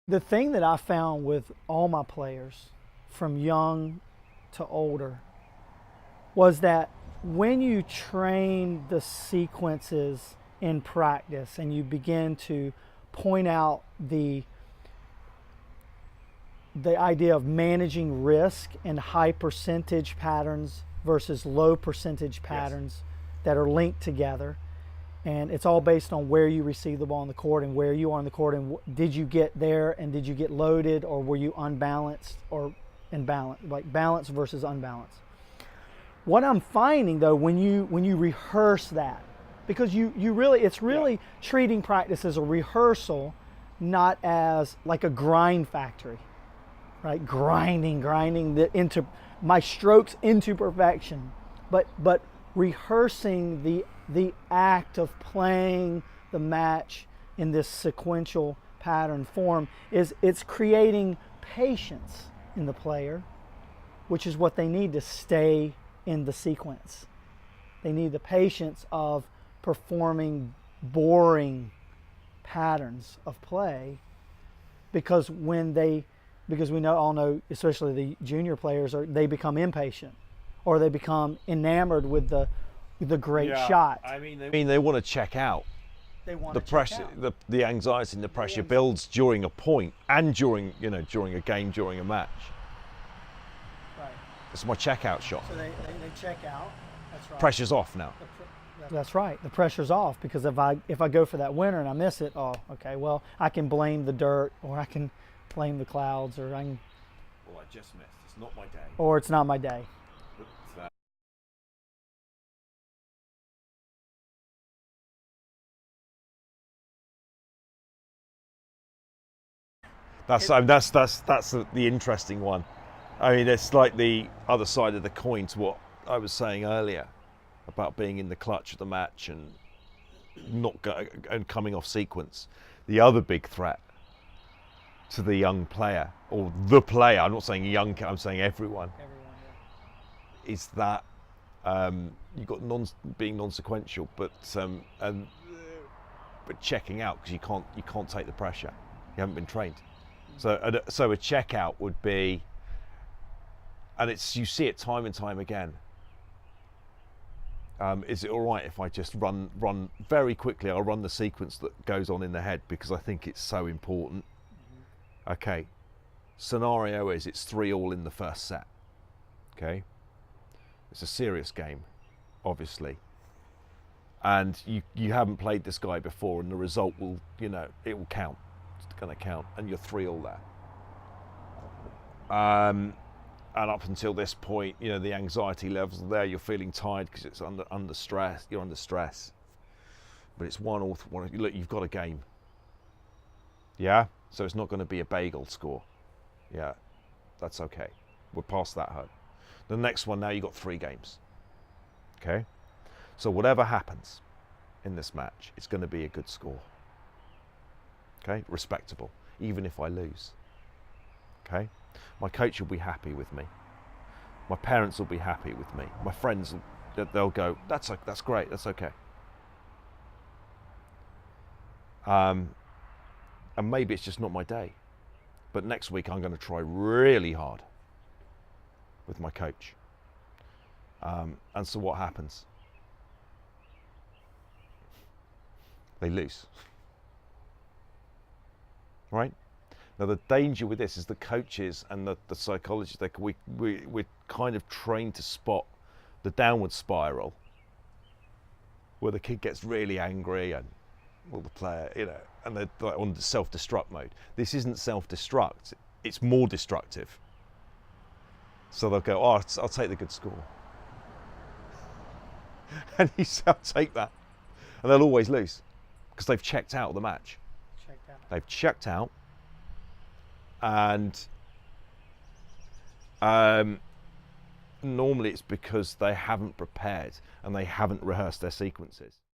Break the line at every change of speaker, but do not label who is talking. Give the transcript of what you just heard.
The thing that I found with all my players, from young to older, was that when you train the sequences in practice and you begin to point out the idea of managing risk and high percentage patterns versus low percentage patterns that are linked together, and it's all based on where you receive the ball on the court and where you are on the court, and did you get there and did you get loaded, or were you unbalanced or imbalanced, like balance versus unbalanced. What I'm finding though, when you rehearse that, because you really, it's really treating practice as a rehearsal, not as like a grind factory, right? Grinding into my strokes into perfection, but rehearsing the act of playing the match in this sequential pattern form it's creating patience in the player, which is what they need to stay in the sequence. They need the patience of performing boring patterns of play, because we all know, especially the junior players, they become impatient, or they become enamored with the great shot.
I mean, they want to check out.
They want
The
to
pressure,
check out.
the anxiety and the pressure builds during a point and during a game, during a match.
Right.
It's my checkout shot.
So they check out. That's right.
Pressure's off now.
That's right. The pressure's off, because if I go for that winner and I miss it, oh, okay. Well, I can blame the dirt, or I can blame the clouds, or I can.
Well, I just missed. It's not my day.
Or it's not my day. That's the interesting one. I mean, it's like the other side of the coin to what I was saying earlier about being in the clutch of the match and coming off sequence. The other big threat to the young player, or the player, I'm not saying young, I'm saying everyone, is that you've got being non-sequential, but checking out, because you can't take the pressure. You haven't been trained. So a checkout would be, and you see it time and time again. Is it all right if I just run very quickly? I'll run the sequence that goes on in the head because I think it's so important. Okay. Scenario is it's 3-3 in the first set. Okay. It's a serious game, obviously. And you haven't played this guy before, and the result will, it will count. It's going to count, and you're 3-3 there. And up until this point, the anxiety levels are there. You're feeling tired because it's under stress. You're under stress, but it's 1-1. Look, you've got a game. Yeah, so it's not going to be a bagel score. Yeah, that's okay. We're past that hurdle. The next one, now you've got 3 games. Okay, so whatever happens in this match, it's going to be a good score. Okay, respectable, even if I lose. Okay, my coach will be happy with me. My parents will be happy with me. My friends, they'll go, that's great, that's okay. And maybe it's just not my day. But next week I'm going to try really hard with my coach. And so what happens? They lose. Right? Now the danger with this is the coaches and the psychologists, we're kind of trained to spot the downward spiral where the kid gets really angry and the player, and they're like on self-destruct mode. This isn't self-destruct, it's more destructive. So they'll go, oh, I'll take the good score. And you say, I'll take that. And they'll always lose because they've checked out of the match. They've checked out, and normally it's because they haven't prepared and they haven't rehearsed their sequences.